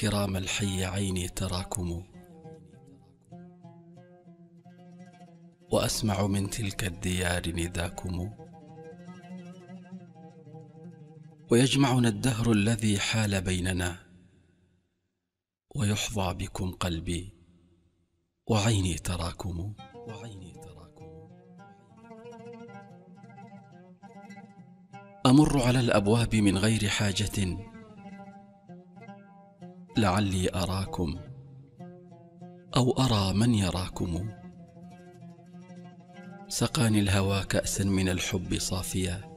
كرام الحي عيني تراكم، وأسمع من تلك الديار نداكم، ويجمعنا الدهر الذي حال بيننا، ويحظى بكم قلبي وعيني تراكم. أمر على الأبواب من غير حاجة، لعلي أراكم أو أرى من يراكم. سقاني الهوى كأسا من الحب صافيا،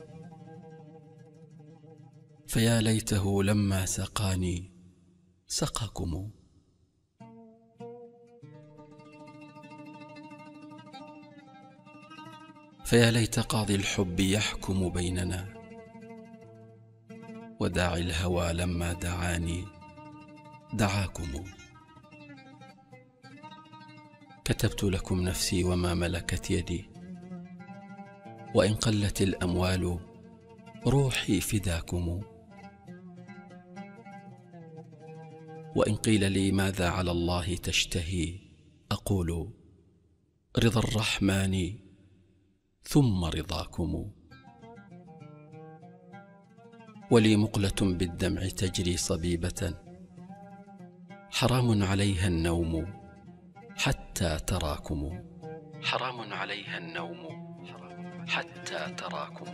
فيا ليته لما سقاني سقاكم. فيا ليت قاضي الحب يحكم بيننا، وداعي الهوى لما دعاني دعاكم. كتبت لكم نفسي وما ملكت يدي، وإن قلت الأموال روحي فداكم. وإن قيل لي ماذا على الله تشتهي، أقول رضا الرحمن ثم رضاكم. ولي مقلة بالدمع تجري صبيبة، حرام عليها النوم حتى تراكم. حرام عليها النوم حتى تراكم.